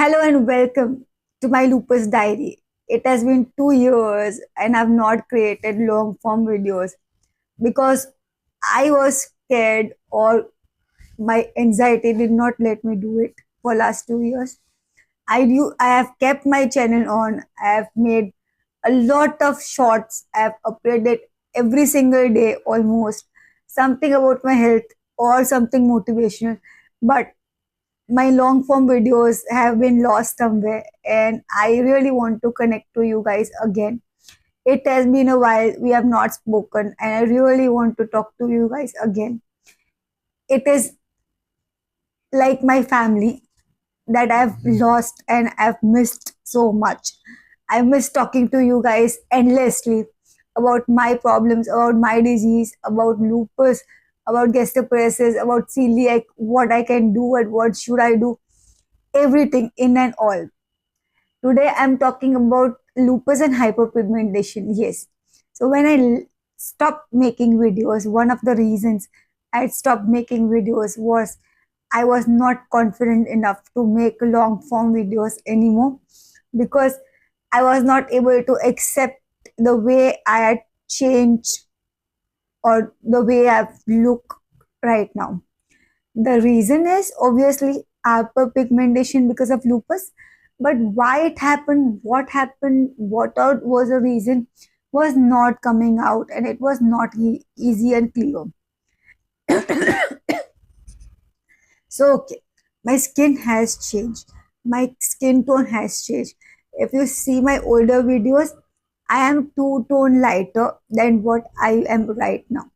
Hello and welcome to my Lupus Diary. It has been 2 years and I've not created long form videos because I was scared or my anxiety did not let me do it for last 2 years. I have kept my channel on. I have made a lot of shorts. I have uploaded every single day almost something about my health or something motivational. But my long form videos have been lost somewhere and I really want to connect to you guys again. It has been a while we have not spoken and I really want to talk to you guys again. It is like my family that I've lost and I've missed so much. I miss talking to you guys endlessly about my problems, about my disease, about lupus, about gastroparesis, about celiac, what I can do and what should I do, everything in and all. Today I'm talking about lupus and hyperpigmentation. Yes. So when stopped making videos, one of the reasons I stopped making videos was I was not confident enough to make long form videos anymore because I was not able to accept the way I had changed or the way I've look right now. The reason is obviously hyperpigmentation because of lupus, but why it happened, what out was the reason was not coming out and it was not easy and clear. So, okay, my skin has changed, my skin tone has changed. If you see my older videos, I am two-tone lighter than what I am right now.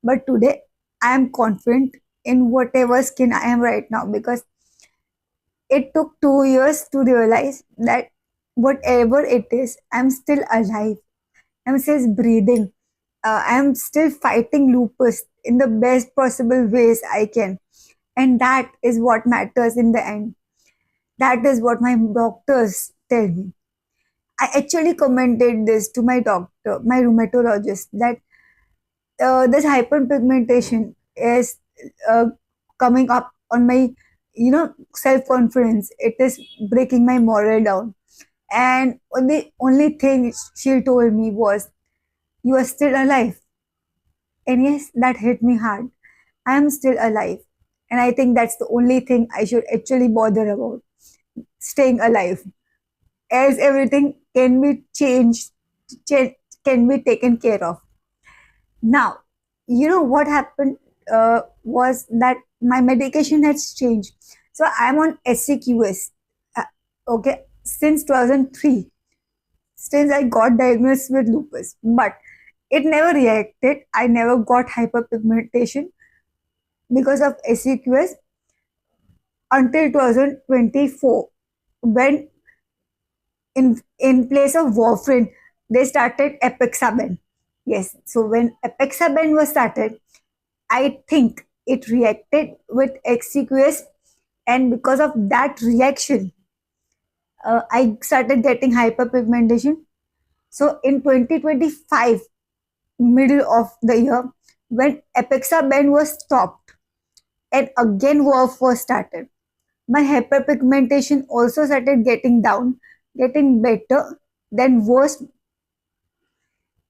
But today, I am confident in whatever skin I am right now because it took 2 years to realize that whatever it is, I'm still alive. I'm still breathing. I'm still fighting lupus in the best possible ways I can. And that is what matters in the end. That is what my doctors tell me. I actually commented this to my doctor, my rheumatologist, that this hyperpigmentation is uh, coming up on my self confidence. It is breaking my moral down, and the only thing she told me was, you are still alive. And yes, that hit me hard. I am still alive, and I think that's the only thing I should actually bother about, staying alive, as everything can be changed, cha- can be taken care of. Now, you know what happened was that my medication has changed. So I'm on SCQS, okay, since 2003, since I got diagnosed with lupus. But it never reacted. I never got hyperpigmentation because of SCQS until 2024, when in place of warfarin, they started epixaban. Yes, so when epixaban was started, I think it reacted with exequus, and because of that reaction, I started getting hyperpigmentation. So in 2025, middle of the year, when epixaban was stopped and again warf was started, my hyperpigmentation also started getting down, getting better. Then worse,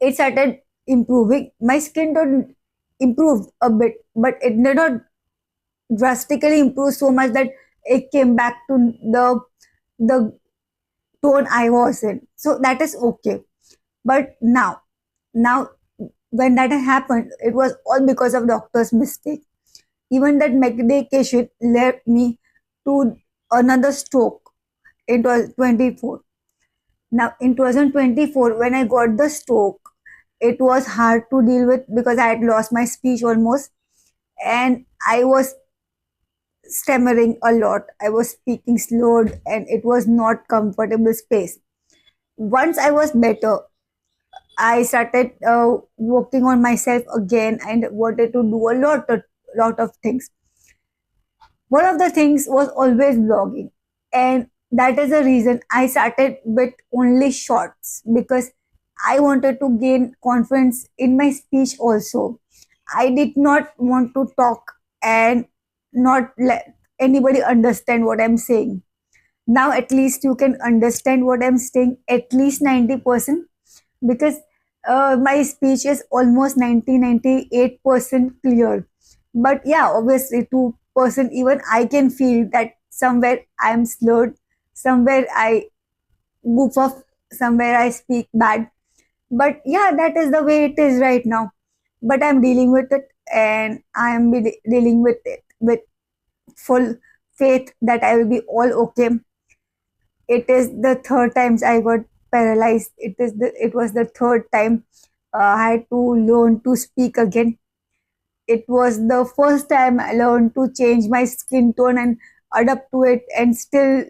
it started improving. My skin tone improved a bit, but it did not drastically improved so much that it came back to the tone I was in. So that is okay. But now when that happened, it was all because of doctor's mistake. Even that medication led me to another stroke in 2024. Now in 2024, when I got the stroke, it was hard to deal with because I had lost my speech almost, and I was stammering a lot. I was speaking slowed and it was not comfortable space. Once I was better, I started working on myself again and wanted to do a lot of things. One of the things was always blogging, and that is the reason I started with only shorts because I wanted to gain confidence in my speech also. I did not want to talk and not let anybody understand what I'm saying. Now at least you can understand what I'm saying, at least 90%, because my speech is almost 98% clear. But yeah, obviously 2% even I can feel that somewhere I'm slurred, somewhere I goof off, somewhere I speak bad. But yeah, that is the way it is right now. But I'm dealing with it, and I'm dealing with it with full faith that I will be all okay. It is the third times I got paralyzed. It was the third time I had to learn to speak again. It was the first time I learned to change my skin tone and adapt to it and still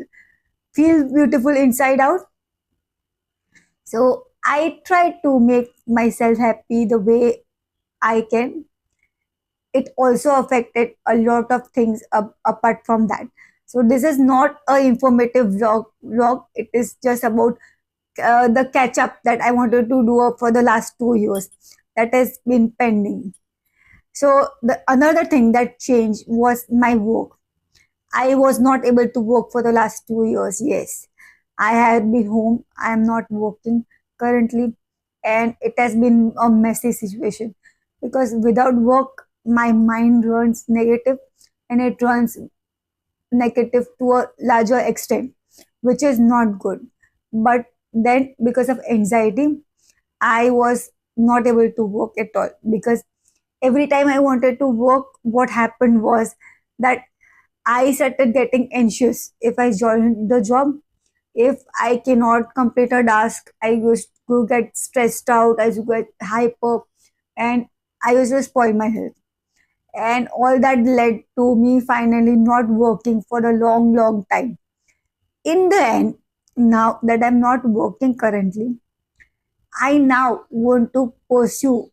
feel beautiful inside out. So I try to make myself happy the way I can. It also affected a lot of things apart from that. So this is not a informative vlog. It is just about the catch up that I wanted to do for the last 2 years that has been pending. So the another thing that changed was my work. I was not able to work for the last 2 years. Yes, I had been home. I am not working currently, and it has been a messy situation because without work, my mind runs negative, and it runs negative to a larger extent, which is not good. But then, because of anxiety, I was not able to work at all because every time I wanted to work, what happened was that I started getting anxious if I joined the job. If I cannot complete a task, I used to get stressed out, I used to get hyper, and I used to spoil my health. And all that led to me finally not working for a long, long time. In the end, now that I'm not working currently, I now want to pursue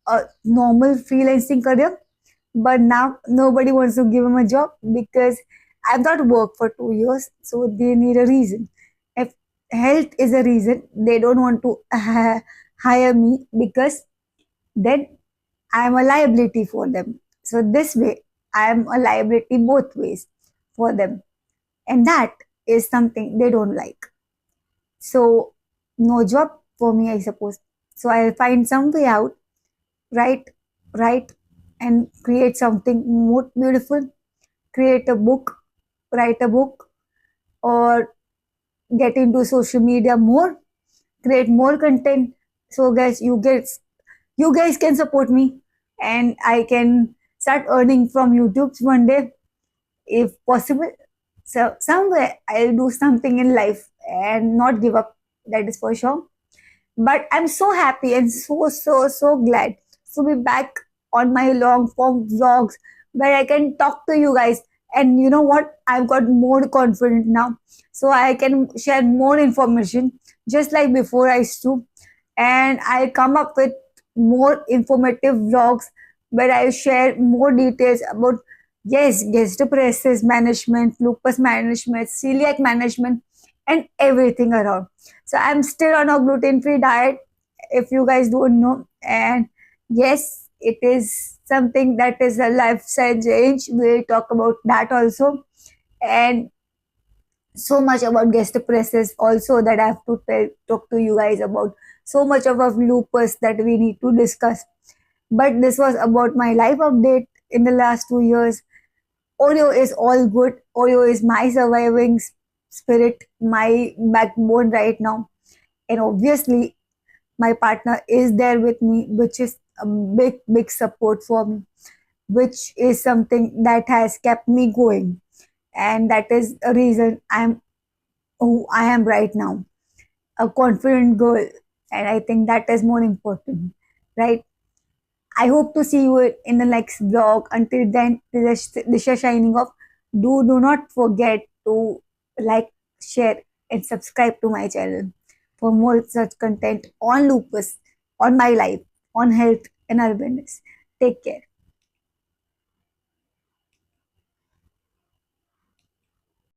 a normal freelancing career, but now nobody wants to give him a job because I've not worked for 2 years, so they need a reason. If health is a reason, they don't want to hire me because then I am a liability for them. So this way, I am a liability both ways for them, and that is something they don't like. So no job for me, I suppose. So I'll find some way out, write, write, and create something more beautiful. Create a book, write a book, or get into social media more, create more content. So guys, you guys can support me, and I can start earning from YouTube one day if possible. So somewhere I'll do something in life and not give up. That is for sure. But I'm so happy and so glad to be back on my long form vlogs where I can talk to you guys. And you know what? I've got more confident now. So I can share more information just like before I used to. And I come up with more informative vlogs where I share more details about, yes, gastroparesis management, lupus management, celiac management, and everything around. So I'm still on a gluten-free diet, if you guys don't know. And yes, it is something that is a lifestyle change. We'll talk about that also. And so much about gastroparesis also that I have to talk to you guys about. So much about lupus that we need to discuss. But this was about my life update in the last 2 years. Oreo is all good. Oreo is my surviving spirit, my backbone right now. And obviously, my partner is there with me, which is a big, big support for me, which is something that has kept me going. And that is the reason I'm who I am right now, a confident girl. And I think that is more important, right? I hope to see you in the next vlog. Until then, this is shining off. Do not forget to like, share, and subscribe to my channel for more such content on lupus, on my life, on health and awareness. Take care.